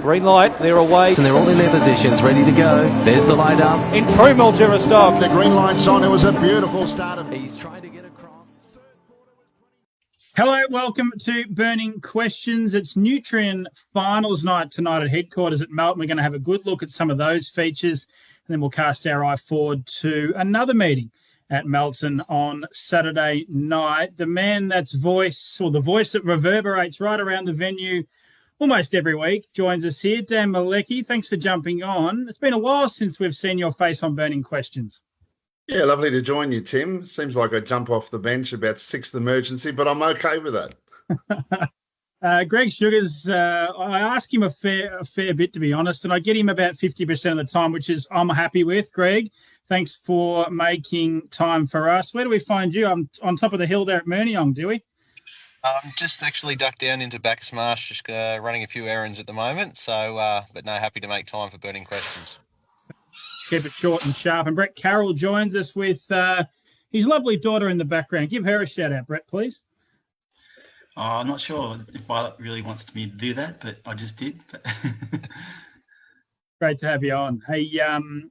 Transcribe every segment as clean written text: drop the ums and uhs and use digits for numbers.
Green light, they're away. And they're all in their positions, ready to go. There's the light up. In true Mildura style. The green light's on. It was a beautiful start. He's trying to get across. Hello, welcome to Burning Questions. It's Nutrien finals night tonight at headquarters at Melton. We're going to have a good look at some of those features, and then we'll cast our eye forward to another meeting at Melton on Saturday night. The man that's the voice that reverberates right around the venue almost every week, joins us here. Dan Mielicki, thanks for jumping on. It's been a while since we've seen your face on Burning Questions. Yeah, lovely to join you, Tim. Seems like I jump off the bench about sixth emergency, but I'm okay with that. Greg Sugars, I ask him a fair bit, to be honest, and I get him about 50% of the time, which is I'm happy with. Greg, thanks for making time for us. Where do we find you? I'm on top of the hill there at Murniong, do we? Just actually ducked down into Backsmarsh, just running a few errands at the moment. So, but no, happy to make time for Burning Questions. Keep it short and sharp. And Brett Carroll joins us with his lovely daughter in the background. Give her a shout out, Brett, please. I'm not sure if Violet really wants me to do that, but I just did. Great to have you on. Hey,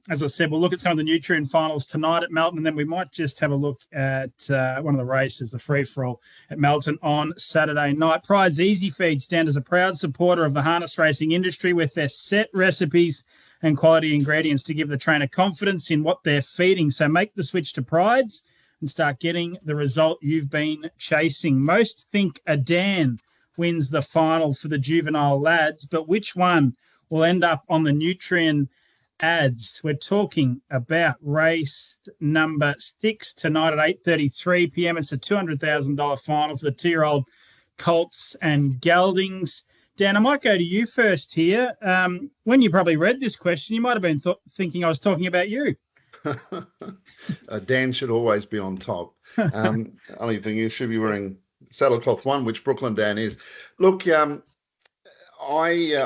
as I said, we'll look at some of the Nutrien finals tonight at Melton, and then we might just have a look at one of the races, the free-for-all at Melton on Saturday night. Pride's Easy Feed stand as a proud supporter of the harness racing industry with their set recipes and quality ingredients to give the trainer confidence in what they're feeding. So make the switch to Pride's and start getting the result you've been chasing. Most think a Dan wins the final for the juvenile lads, but which one will end up on the Nutrien ads? We're talking about race number 6 tonight at 8:33 p.m. It's a $200,000 final for the 2-year-old Colts and Geldings. Dan, I might go to you first here. When you probably read this question, you might have been thinking I was talking about you. Dan should always be on top. Only thing is, should be wearing saddlecloth 1, which Brooklyn Dan is. Look, I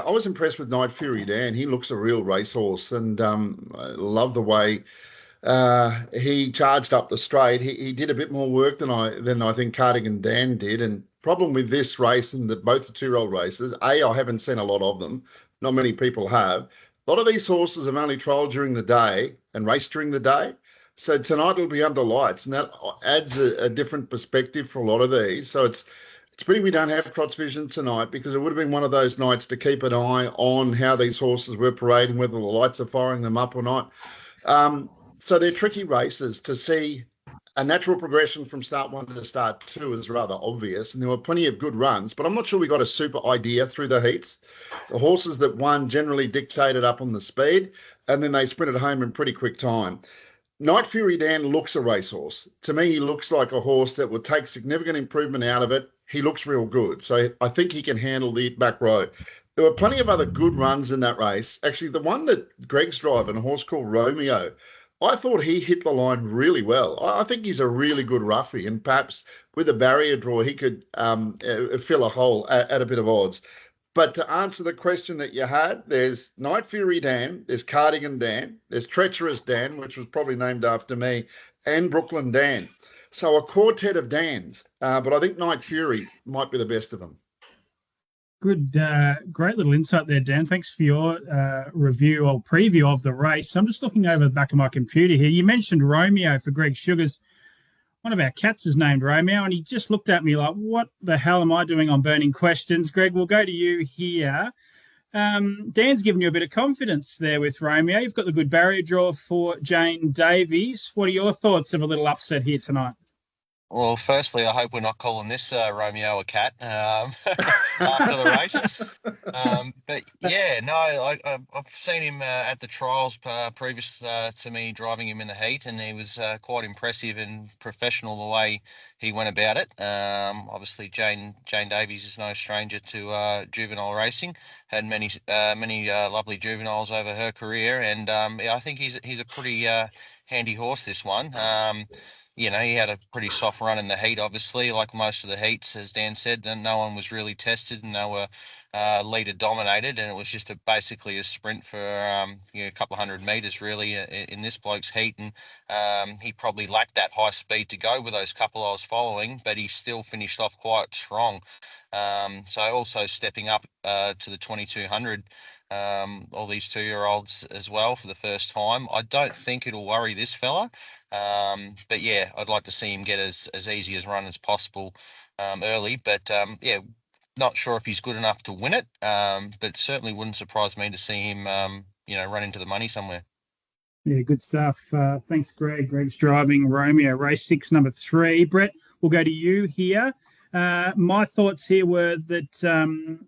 was impressed with Night Fury Dan. He looks a real racehorse, and I love the way he charged up the straight. He did a bit more work than I think Cardigan Dan did. And problem with this race and both the 2-year-old races, I haven't seen a lot of them. Not many people have. A lot of these horses have only trialled during the day and raced during the day. So tonight it'll be under lights, and that adds a different perspective for a lot of these. So it's pity we don't have Trot's Vision tonight, because it would have been one of those nights to keep an eye on how these horses were parading, whether the lights are firing them up or not. So they're tricky races. To see a natural progression from start 1 to start 2 is rather obvious, and there were plenty of good runs, but I'm not sure we got a super idea through the heats. The horses that won generally dictated up on the speed, and then they sprinted home in pretty quick time. Night Fury Dan looks a racehorse. To me, he looks like a horse that would take significant improvement out of it. He looks real good. So I think he can handle the back row. There were plenty of other good runs in that race. Actually, the one that Greg's driving, a horse called Romeo, I thought he hit the line really well. I think he's a really good roughie, and perhaps with a barrier draw, he could fill a hole at a bit of odds. But to answer the question that you had, there's Night Fury Dan, there's Cardigan Dan, there's Treacherous Dan, which was probably named after me, and Brooklyn Dan. So a quartet of Dans, but I think Night Fury might be the best of them. Good, great little insight there, Dan. Thanks for your review or preview of the race. I'm just looking over the back of my computer here. You mentioned Romeo for Greg Sugars. One of our cats is named Romeo, and he just looked at me like, what the hell am I doing on Burning Questions? Greg, we'll go to you here. Dan's given you a bit of confidence there with Romeo. You've got the good barrier draw for Jane Davies. What are your thoughts of a little upset here tonight? Well, firstly, I hope we're not calling this Romeo a cat after the race. But yeah, no, I've seen him at the trials previous to me driving him in the heat, and he was quite impressive and professional the way he went about it. Obviously, Jane Davies is no stranger to juvenile racing. Had many lovely juveniles over her career, and yeah, I think he's a pretty handy horse, this one. You know, he had a pretty soft run in the heat, obviously, like most of the heats, as Dan said. Then no one was really tested, and they were leader dominated, and it was just basically a sprint for a couple of 100 metres really in this bloke's heat, and he probably lacked that high speed to go with those couple I was following, but he still finished off quite strong. So also stepping up to the 2200, all these 2-year-olds as well for the first time. I don't think it'll worry this fella, but yeah, I'd like to see him get as easy as run as possible early, but yeah, not sure if he's good enough to win it, but certainly wouldn't surprise me to see him run into the money somewhere. Yeah, good stuff. Thanks, Greg. Greg's driving Romeo, race 6, number 3. Brett, we'll go to you here. My thoughts here were that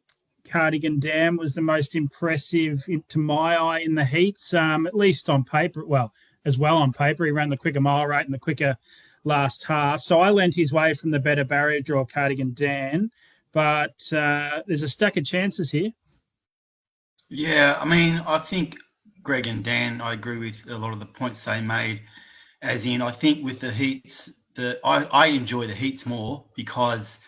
Cardigan Dan was the most impressive, to my eye, in the heats, at least on paper. Well, as well on paper. He ran the quicker mile rate and the quicker last half. So I lent his way from the better barrier draw, Cardigan Dan. But there's a stack of chances here. Yeah, I mean, I think Greg and Dan, I agree with a lot of the points they made. As in, I think with the heats, I enjoy the heats more because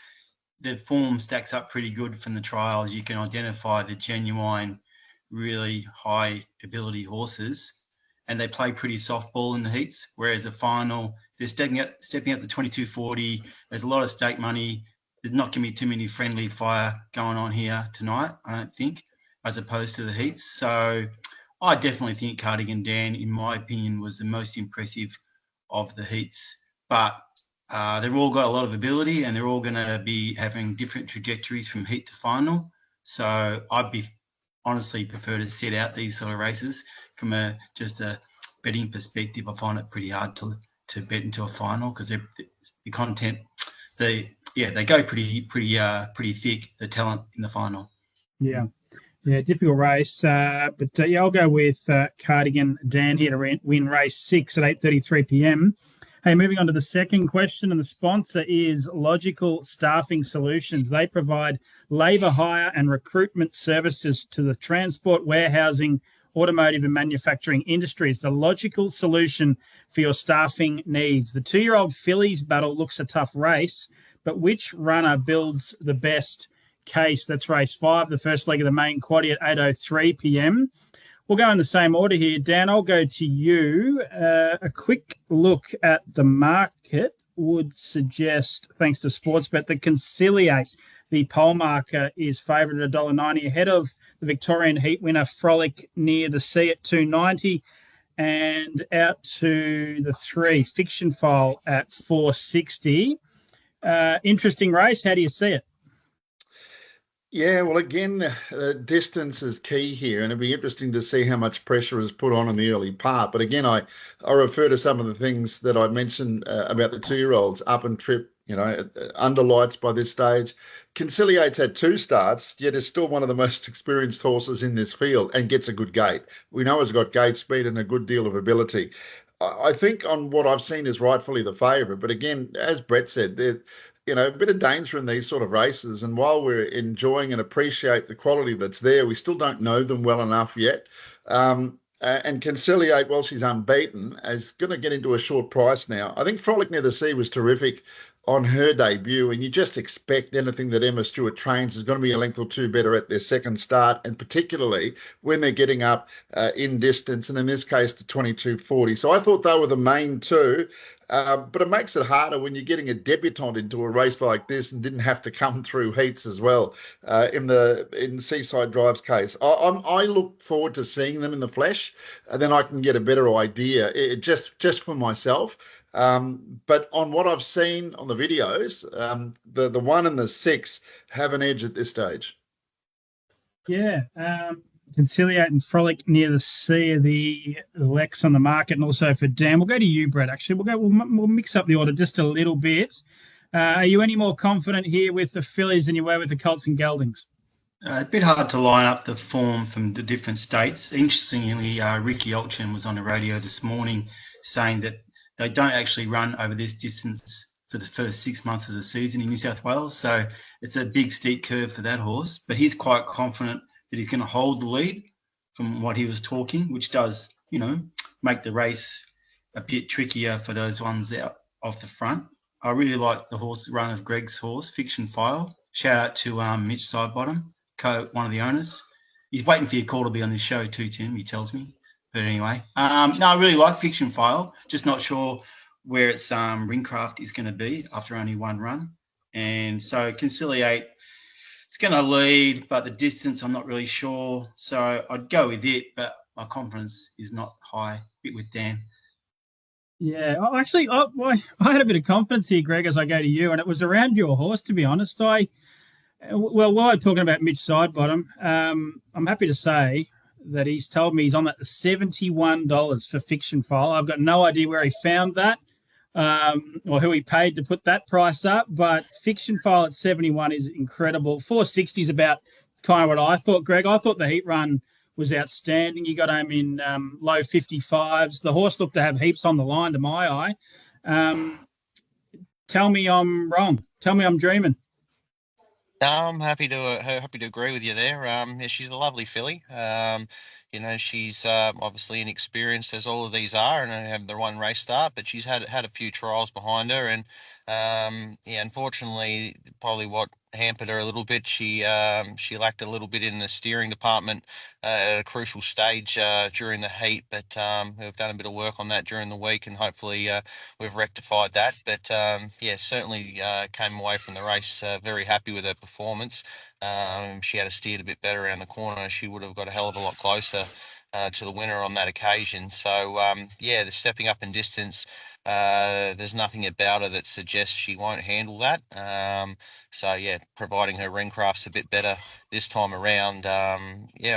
the form stacks up pretty good from the trials. You can identify the genuine, really high ability horses, and they play pretty softball in the heats. Whereas the final, they're stepping up the 2240. There's a lot of stake money. There's not going to be too many friendly fire going on here tonight, I don't think, as opposed to the heats. So I definitely think Cardigan Dan, in my opinion, was the most impressive of the heats. But they've all got a lot of ability, and they're all going to be having different trajectories from heat to final. So I'd be honestly prefer to set out these sort of races from just a betting perspective. I find it pretty hard to bet into a final because the content, they go pretty thick, the talent in the final. Yeah, difficult race. But I'll go with Cardigan Dan here to win race 6 at 8:33 p.m. Hey, moving on to the second question, and the sponsor is Logical Staffing Solutions. They provide labour hire and recruitment services to the transport, warehousing, automotive and manufacturing industries. The logical solution for your staffing needs. The 2-year-old fillies battle looks a tough race, but which runner builds the best case? That's race 5, the first leg of the main quaddie at 8:03 p.m. We'll go in the same order here. Dan, I'll go to you. A quick look at the market would suggest, thanks to Sportsbet, that Conciliate, the pole marker, is favoured at $1.90 ahead of the Victorian heat winner Frolic Near the Sea at $2.90, and out to the 3 Fiction File at $4.60. Interesting race. How do you see it? Yeah, well, again, distance is key here, and it'd be interesting to see how much pressure is put on in the early part. But again, I refer to some of the things that I mentioned about the 2-year-olds, up and trip, under lights by this stage. Conciliate's had 2 starts, yet is still one of the most experienced horses in this field and gets a good gate. We know he's got gate speed and a good deal of ability. I think on what I've seen is rightfully the favourite. But again, as Brett said, a bit of danger in these sort of races. And while we're enjoying and appreciate the quality that's there, we still don't know them well enough yet. And Conciliate, while she's unbeaten, is going to get into a short price now. I think Frolic Near the Sea was terrific on her debut, and you just expect anything that Emma Stewart trains is going to be a length or 2 better at their second start, and particularly when they're getting up in distance, and in this case, the 2240. So I thought they were the main 2. But it makes it harder when you're getting a debutante into a race like this and didn't have to come through heats as well. In Seaside Drive's case, I look forward to seeing them in the flesh, and then I can get a better idea just for myself. But on what I've seen on the videos, the 1 and the 6 have an edge at this stage. Yeah. Conciliate and Frolic Near the Sea are the Lex on the market, and also for Dan. We'll go to you, Brett. Actually, we'll mix up the order just a little bit. Are you any more confident here with the fillies than you were with the Colts and Geldings? A bit hard to line up the form from the different states. Interestingly, Ricky Olchen was on the radio this morning saying that they don't actually run over this distance for the first 6 months of the season in New South Wales. So it's a big steep curve for that horse, but he's quite confident that he's going to hold the lead from what he was talking, which does, make the race a bit trickier for those ones out off the front. I really like the run of Greg's horse, Fiction File. Shout out to Mitch Sidebottom, one of the owners. He's waiting for your call to be on this show too, Tim, he tells me. But anyway, no, I really like Fiction File. Just not sure where its ringcraft is going to be after only one run. And so Conciliate, it's going to lead, but the distance I'm not really sure. So I'd go with it, but my confidence is not high. Bit with Dan. Yeah, actually, I had a bit of confidence here, Greg, as I go to you, and it was around your horse, to be honest. While I'm talking about Mitch Sidebottom, I'm happy to say that he's told me he's on that $71 for Fiction File. I've got no idea where he found that or who he paid to put that price up, but Fiction File at 71 is incredible. 460 is about kind of what I thought, Greg. I thought the heat run was outstanding. You got home in low 55s. The horse looked to have heaps on the line to my eye. Tell me I'm wrong. Tell me I'm dreaming. I'm happy to agree with you there. Yeah, she's a lovely filly. She's obviously inexperienced as all of these are, and have the one race start, but she's had a few trials behind her, and unfortunately, probably what hampered her a little bit. She lacked a little bit in the steering department at a crucial stage during the heat, but we've done a bit of work on that during the week, and hopefully we've rectified that. But certainly came away from the race very happy with her performance. She had steered a bit better around the corner. She would have got a hell of a lot closer to the winner on that occasion. So the stepping up in distance, there's nothing about her that suggests she won't handle that. Providing her ringcraft's a bit better this time around,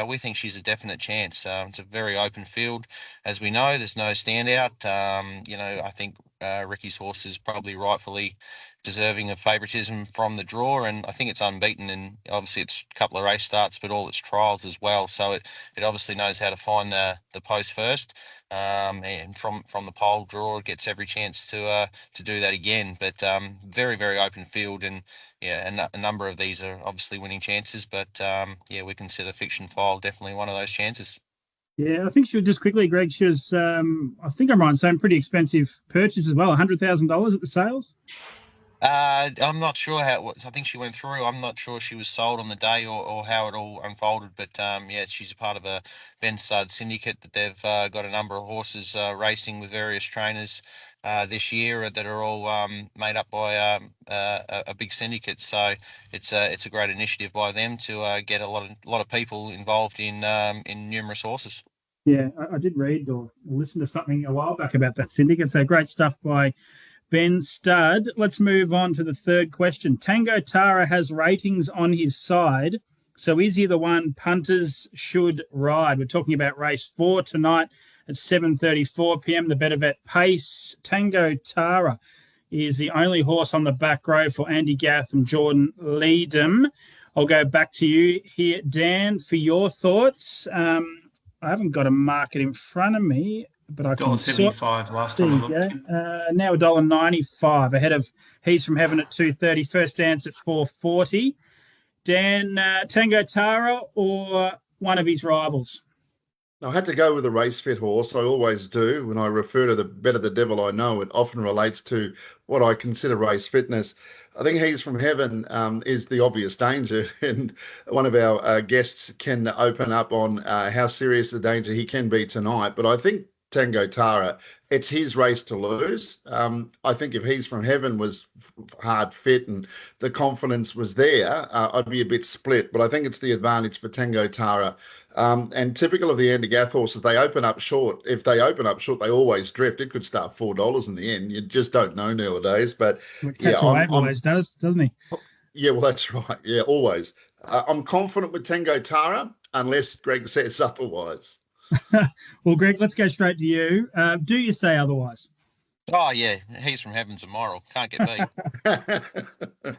we think she's a definite chance. It's a very open field, as we know. There's no standout. I think Ricky's horse is probably rightfully deserving of favouritism from the draw, and I think it's unbeaten, and obviously it's a couple of race starts, but all its trials as well. So it obviously knows how to find the post first, and from the pole draw, it gets every chance to do that again. But very, very open field, and a number of these are obviously winning chances. But we consider Fiction File definitely one of those chances. Yeah, I think she was just quickly, Greg. She was, I think I'm right in saying, pretty expensive purchase as well. $100,000 at the sales. I'm not sure how it was. I think she went through. I'm not sure she was sold on the day or how it all unfolded. But she's a part of a Ben Stud syndicate that they've got a number of horses racing with various trainers this year that are all made up by a big syndicate. So it's a great initiative by them to get a lot of people involved in numerous horses. Yeah, I did read or listen to something a while back about that syndicate. So great stuff by Ben Stud. Let's move on to the third question. Tango Tara has ratings on his side. So is he the one punters should ride? We're talking about race 4 tonight at 7:34 p.m. The Better Bet Pace. Tango Tara is the only horse on the back row for Andy Gath and Jordan Leedham. I'll go back to you here, Dan, for your thoughts. I haven't got a market in front of me, but I can $1.75 last time I looked. Now $1.95 ahead of He's From Heaven at 2:30. First dance at 4:40. Dan, Tango Tara or one of his rivals? I had to go with a race fit horse. I always do. When I refer to the Better the Devil I Know, it often relates to what I consider race fitness. I think He's From Heaven is the obvious danger, and one of our guests can open up on how serious the danger he can be tonight. But I think Tango Tara, it's his race to lose. I think if He's From Heaven was hard fit and the confidence was there, I'd be a bit split. But I think it's the advantage for Tango Tara. And typical of the Andy Gath horses, they open up short. If they open up short, they always drift. It could start $4 in the end. You just don't know nowadays. But always does, doesn't he? Yeah, well, that's right. Yeah, always. I'm confident with Tango Tara, unless Greg says otherwise. Well, Greg, let's go straight to you. Do you say otherwise? Oh, yeah. He's From Heaven's immoral. Can't get beat.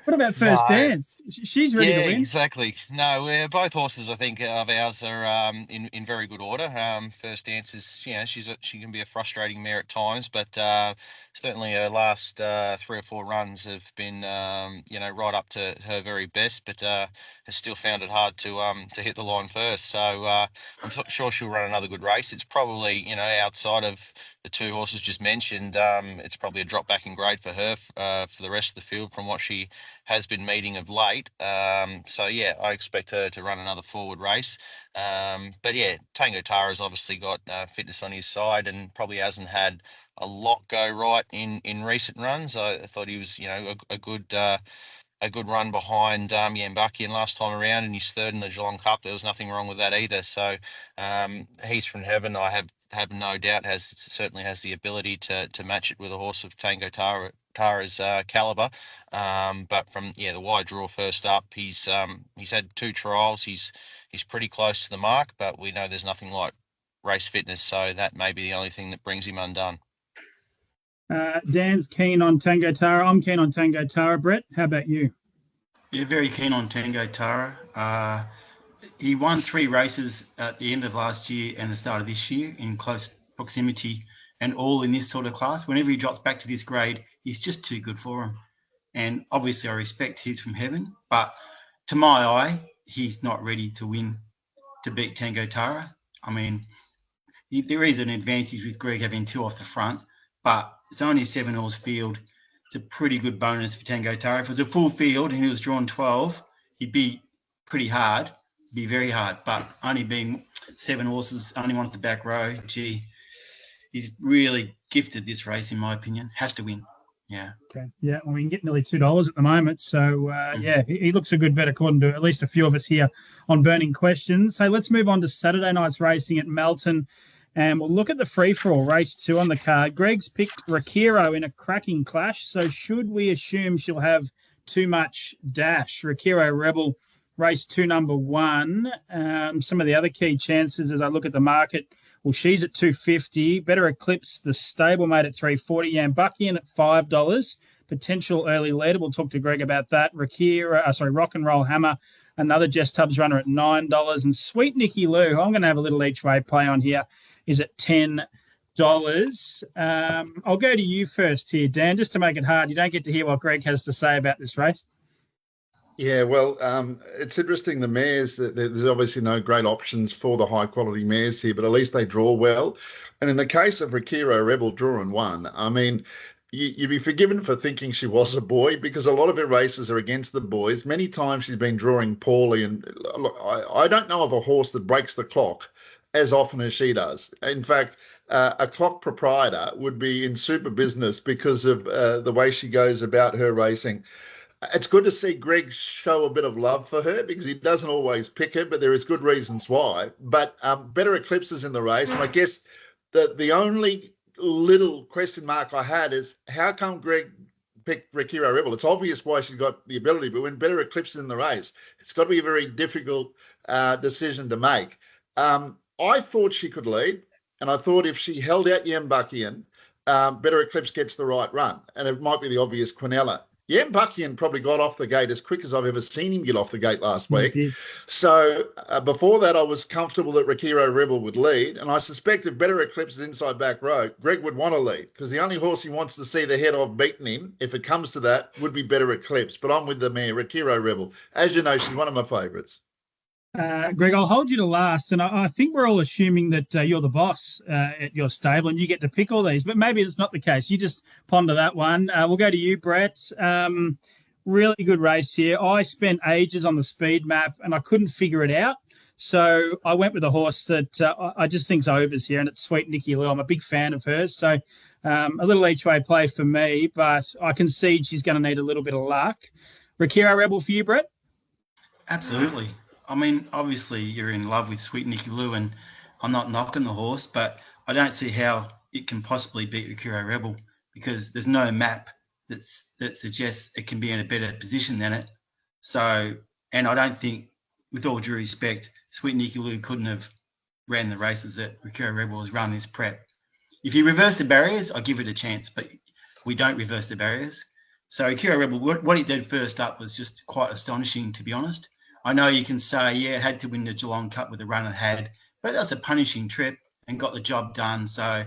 What about First Dance? She's ready to win. Exactly. No, both horses, I think, of ours are in very good order. First Dance is, she can be a frustrating mare at times, but certainly her last 3 or 4 runs have been, right up to her very best, but has still found it hard to hit the line first. So I'm sure she'll run another good race. It's probably, outside of two horses just mentioned, it's probably a drop back in grade for her for the rest of the field from what she has been meeting of late. So yeah, I expect her to run another forward race. But yeah, Tango Tara's obviously got fitness on his side and probably hasn't had a lot go right in recent runs. I thought he was, a good run behind Yambuckian last time around, and he's third in the Geelong Cup. There was nothing wrong with that either. So he's from heaven. I have no doubt certainly has the ability to match it with a horse of Tango Tara's caliber. But from the wide draw first up, he's had 2 trials. He's pretty close to the mark, but we know there's nothing like race fitness, so that may be the only thing that brings him undone. Dan's keen on Tango Tara. I'm keen on Tango Tara. Brett, how about you? Yeah, very keen on Tango Tara. He won 3 races at the end of last year and the start of this year in close proximity, and all in this sort of class. Whenever he drops back to this grade, he's just too good for him. And obviously I respect he's from heaven, but to my eye, he's not ready to beat Tango Tara. I mean, there is an advantage with Greg having 2 off the front, but it's only a 7-horse field. It's a pretty good bonus for Tango Tara. If it was a full field and he was drawn 12, he'd be pretty hard, be very hard. But only being 7 horses, only one at the back row, he's really gifted this race, in my opinion. Has to win. Yeah. Okay. Yeah. Well, we can get nearly $2 at the moment. So, he looks a good bet according to at least a few of us here on Burning Questions. So let's move on to Saturday night's racing at Melton. And we'll look at the free-for-all race 2 on the card. Greg's picked Rakiro in a cracking clash. So should we assume she'll have too much dash? Rakiro Rebel, race 2, number 1. Some of the other key chances as I look at the market, well, she's at $2.50. Better Eclipse, the stablemate at $3.40. Yambuckian at $5. Potential early leader. We'll talk to Greg about that. Rock and Roll Hammer, another Jess Tubbs runner at $9. And Sweet Nicky Lou, who I'm going to have a little each way play on here, is at $10. I'll go to you first here, Dan, just to make it hard. You don't get to hear what Greg has to say about this race. Yeah, well, it's interesting. The mares, there's obviously no great options for the high-quality mares here, but at least they draw well. And in the case of Rakiro Rebel drawing 1, I mean, you'd be forgiven for thinking she was a boy because a lot of her races are against the boys. Many times she's been drawing poorly. And look, I don't know of a horse that breaks the clock as often as she does. In fact, a clock proprietor would be in super business because of the way she goes about her racing. It's good to see Greg show a bit of love for her because he doesn't always pick her, but there is good reasons why. But Better Eclipse is in the race. And I guess the only little question mark I had is how come Greg picked Rakiro Rebel? It's obvious why she's got the ability, but when Better Eclipse is in the race, it's got to be a very difficult decision to make. I thought she could lead, and I thought if she held out Yambuckian, Better Eclipse gets the right run, and it might be the obvious Quinella. Yambuckian probably got off the gate as quick as I've ever seen him get off the gate last week. So before that, I was comfortable that Rakiro Rebel would lead, and I suspect if Better Eclipse is inside back row, Greg would want to lead because the only horse he wants to see the head of beaten him, if it comes to that, would be Better Eclipse. But I'm with the mare, Rakiro Rebel. As you know, she's one of my favourites. Greg, I'll hold you to last, and I think we're all assuming that you're the boss at your stable and you get to pick all these, but maybe it's not the case. You just ponder that one. We'll go to you, Brett. Really good race here. I spent ages on the speed map and I couldn't figure it out, so I went with a horse that I just think's overs here, and it's Sweet Nicky Lou. I'm a big fan of hers, so a little each way play for me, but I concede she's going to need a little bit of luck. Rakiro Rebel for you, Brett? Absolutely. I mean, obviously you're in love with Sweet Nicky Lou, and I'm not knocking the horse, but I don't see how it can possibly beat Rakiro Rebel because there's no map that suggests it can be in a better position than it. So, and I don't think, with all due respect, Sweet Nicky Lou couldn't have ran the races that Rakiro Rebel has run this prep. If you reverse the barriers, I give it a chance, but we don't reverse the barriers. So Rakiro Rebel, what he did first up was just quite astonishing, to be honest. I know you can say, yeah, it had to win the Geelong Cup with the run it had, but that's a punishing trip and got the job done. So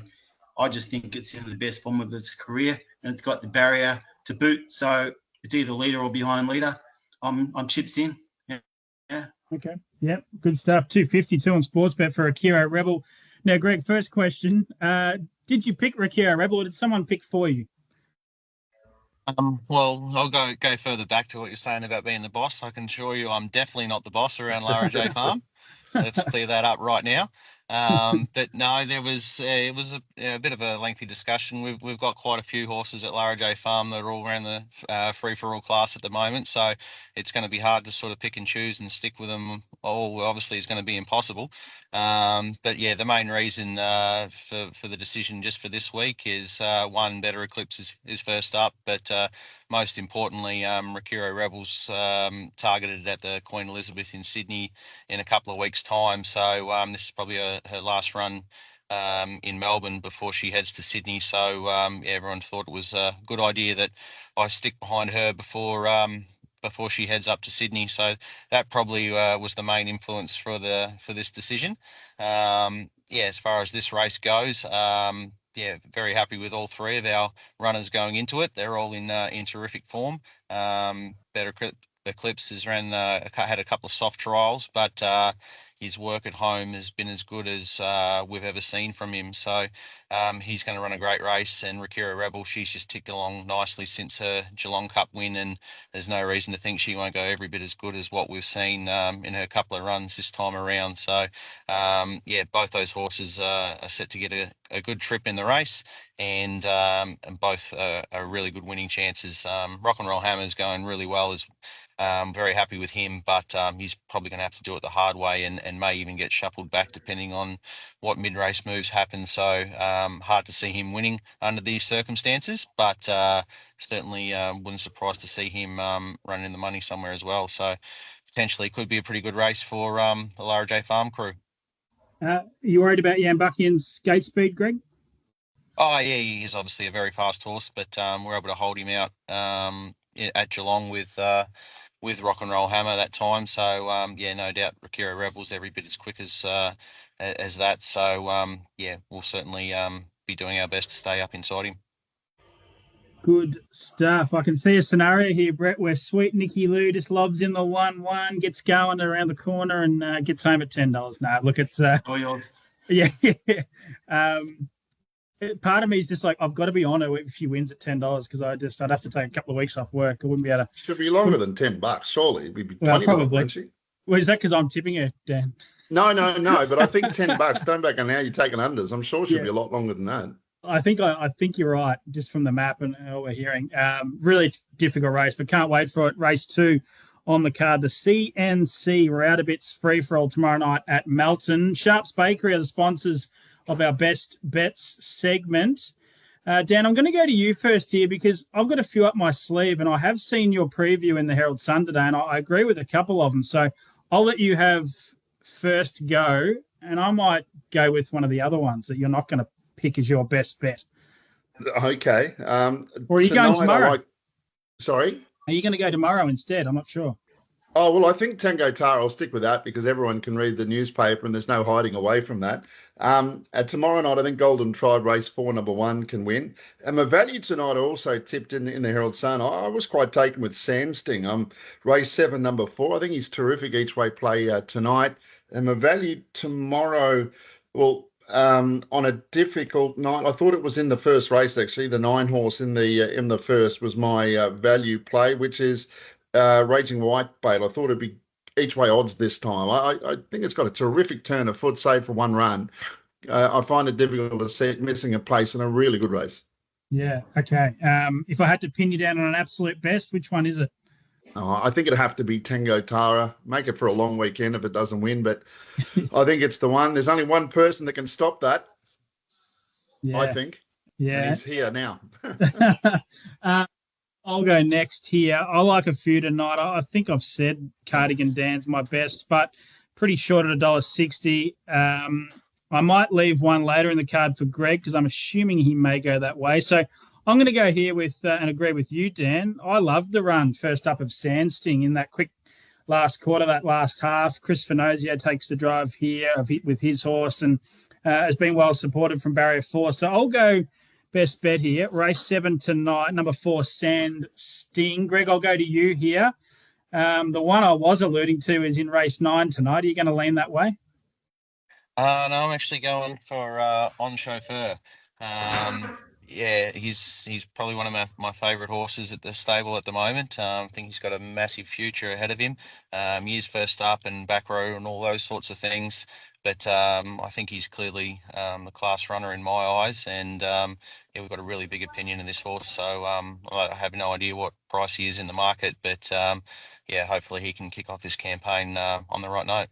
I just think it's in the best form of its career, and it's got the barrier to boot. So it's either leader or behind leader. I'm chips in. Yeah. Okay. Yep. Good stuff. 252 on Sportsbet for Rakiro Rebel. Now, Greg, first question. Did you pick Rakira Rebel or did someone pick for you? Well, I'll go further back to what you're saying about being the boss. I can assure you I'm definitely not the boss around Lara J Farm. Let's clear that up right now. But no, it was a bit of a lengthy discussion. We've got quite a few horses at Lara J Farm that are all around the free for all class at the moment, so it's going to be hard to sort of pick and choose and stick with them all. Obviously, it's going to be impossible. But yeah, the main reason for the decision just for this week is one, Better Eclipse is first up, but most importantly, Rakiro Rebels targeted at the Queen Elizabeth in Sydney in a couple of weeks' time. So this is probably her last run in Melbourne before she heads to Sydney. So yeah, everyone thought it was a good idea that I stick behind her before she heads up to Sydney. So that probably was the main influence for this decision. Yeah, as far as this race goes, yeah, very happy with all three of our runners going into it. They're all in terrific form. Better Eclipse has had a couple of soft trials, but his work at home has been as good as we've ever seen from him. So he's going to run a great race. And Rakira Rebel, she's just ticked along nicely since her Geelong Cup win, and there's no reason to think she won't go every bit as good as what we've seen in her couple of runs this time around. So yeah, both those horses are set to get a good trip in the race, and both are really good winning chances. Rock and Roll Hammer's going really well. Very happy with him, but he's probably going to have to do it the hard way and may even get shuffled back depending on what mid-race moves happen. So hard to see him winning under these circumstances, but certainly wouldn't surprise to see him running in the money somewhere as well. So potentially could be a pretty good race for the Lara J Farm crew. You worried about Yambuckian's gate speed, Greg? Oh yeah, he is obviously a very fast horse, but we're able to hold him out at Geelong with Rock and Roll Hammer that time. So yeah, no doubt Rakira Rebel's every bit as quick as that. So yeah, we'll certainly be doing our best to stay up inside him. Good stuff. I can see a scenario here, Brett, where sweet Nicky Lou just lobs in the 1-1, gets going around the corner and gets home at $10. No, look, it's all yours. Yeah. Part of me is just like, I've got to be on her if she wins at $10 because I'd have to take a couple of weeks off work. I wouldn't be able to. Should be longer than $10, surely. It'd be $20, well, probably. wouldn't she? Well, is that because I'm tipping her, Dan? No. But I think $10. Don't back on now. You're taking unders. I'm sure she'll be a lot longer than that. I think you're right, just from the map and what we're hearing. Really difficult race, but can't wait for it. Race 2 on the card, the CNC Routabits free for all tomorrow night at Melton. Sharps Bakery are the sponsors of our best bets segment. Dan, I'm going to go to you first here because I've got a few up my sleeve and I have seen your preview in the Herald Sun today and I agree with a couple of them. So I'll let you have first go and I might go with one of the other ones that you're not going to pick as your best bet. Okay. Or are you going tomorrow? Sorry? Are you going to go tomorrow instead? I'm not sure. Oh, well, I think Tango Tara, I'll stick with that because everyone can read the newspaper and there's no hiding away from that. Tomorrow night, I think Golden Tribe race 4, number 1, can win. And my value tonight, I also tipped in the Herald Sun. I was quite taken with Sandsting. Race 7, number 4. I think he's terrific each way play tonight. And my value tomorrow, well, on a difficult night, I thought it was in the first race, actually. The 9 horse in the first was my value play, which is Raging Whitebait. I thought it'd be each way odds this time. I think it's got a terrific turn of foot, save for one run. I find it difficult to see it missing a place in a really good race. Yeah, okay. If I had to pin you down on an absolute best, which one is it? I think it'd have to be Tango Tara. Make it for a long weekend if it doesn't win, but I think it's the one. There's only one person that can stop that, I think. Yeah. And he's here now. I'll go next here. I like a few tonight. I think I've said Cardigan Dan's my best, but pretty short at $1.60. I might leave one later in the card for Greg because I'm assuming he may go that way. So I'm going to go here with and agree with you, Dan. I love the run first up of Sandsting in that quick last quarter, that last half. Chris Finozio takes the drive here with his horse and has been well supported from barrier 4. So I'll go best bet here. Race 7 tonight, number 4, Sandsting. Greg, I'll go to you here. The one I was alluding to is in race 9 tonight. Are you going to lean that way? No, I'm actually going for On Chauffeur. Yeah, he's probably one of my favourite horses at the stable at the moment. I think he's got a massive future ahead of him. Years first up and back row and all those sorts of things. But I think he's clearly the class runner in my eyes. And yeah, we've got a really big opinion of this horse. So I have no idea what price he is in the market. But yeah, hopefully he can kick off this campaign on the right note.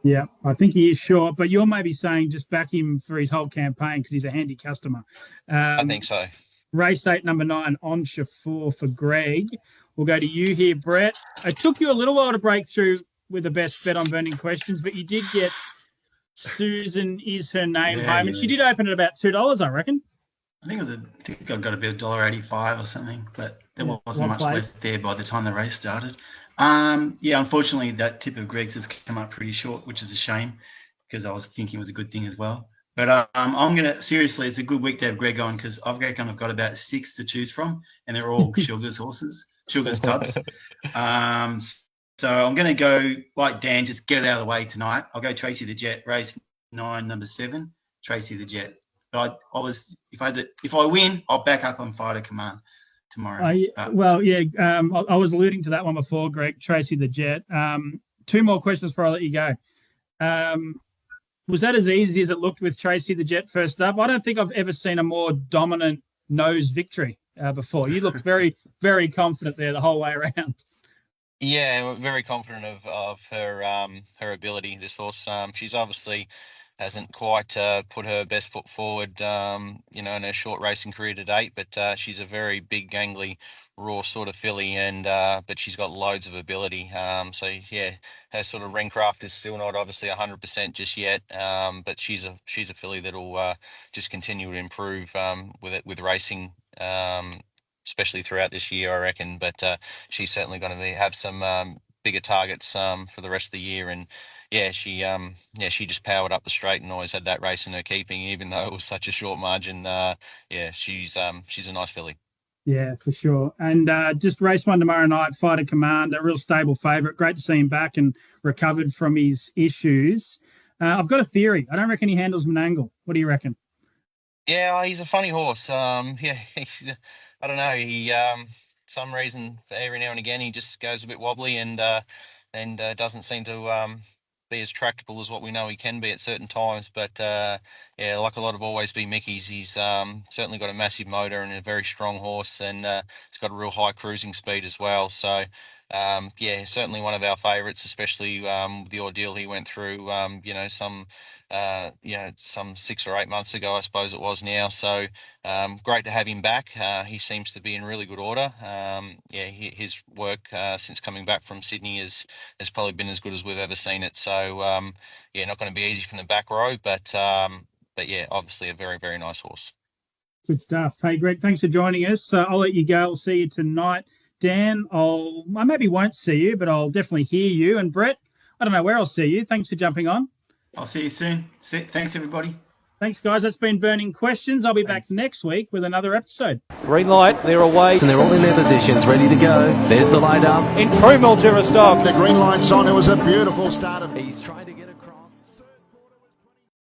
Yeah, I think he is short, but you're maybe saying just back him for his whole campaign because he's a handy customer. I think so. Race 8, number 9, On Chauffeur for Greg. We'll go to you here, Brett. It took you a little while to break through with the best bet on burning questions, but you did get Susan Is Her Name home, and she did open at about $2, I reckon. I think I got a bit of $1.85 or something, but there wasn't much left there by the time the race started. Yeah, unfortunately, that tip of Greg's has come up pretty short, which is a shame because I was thinking it was a good thing as well. But I'm going to, seriously, it's a good week to have Greg on because I've got about 6 to choose from, and they're all Sugar's horses, Sugar's tubs. So I'm going to go, like Dan, just get it out of the way tonight. I'll go Tracy the Jet, race 9, number 7, Tracy the Jet. But if I win, I'll back up on Fighter Command tomorrow. I was alluding to that one before, Greg, Tracy the Jet. 2 more questions before I let you go. Was that as easy as it looked with Tracy the Jet first up? I don't think I've ever seen a more dominant nose victory before. You looked very, very confident there the whole way around. Yeah, very confident of her ability. This horse, she's obviously hasn't quite put her best foot forward, in her short racing career to date. But she's a very big, gangly, raw sort of filly, and but she's got loads of ability. So yeah, her sort of ringcraft is still not obviously 100% just yet. But she's a filly that'll just continue to improve with racing. Especially throughout this year, I reckon. But she's certainly going to have some bigger targets for the rest of the year. And yeah, she just powered up the straight and always had that race in her keeping, even though it was such a short margin. Yeah, she's a nice filly. Yeah, for sure. And just race 1 tomorrow night, Fighter Command, a real stable favourite. Great to see him back and recovered from his issues. I've got a theory. I don't reckon he handles Menangle. What do you reckon? Yeah, he's a funny horse. Yeah, I don't know. He, some reason, every now and again, he just goes a bit wobbly and doesn't seem to be as tractable as what we know he can be at certain times. But yeah, like a lot of Always Be Mickeys, he's certainly got a massive motor and a very strong horse, and he's got a real high cruising speed as well. So yeah, certainly one of our favourites, especially the ordeal he went through. Some 6 or 8 months ago, I suppose it was now. So great to have him back. He seems to be in really good order. His work since coming back from Sydney has probably been as good as we've ever seen it. So yeah, not going to be easy from the back row, but yeah, obviously a very, very nice horse. Good stuff. Hey, Greg, thanks for joining us. I'll let you go. I'll see you tonight. Dan, I maybe won't see you, but I'll definitely hear you. And Brett, I don't know where I'll see you. Thanks for jumping on. I'll see you soon. Thanks, everybody. Thanks, guys. That's been Burning Questions. I'll be back next week with another episode. Green light, they're away. And they're all in their positions, ready to go. There's the light up. In true Mildura style. The green light's on. It was a beautiful start. He's trying to get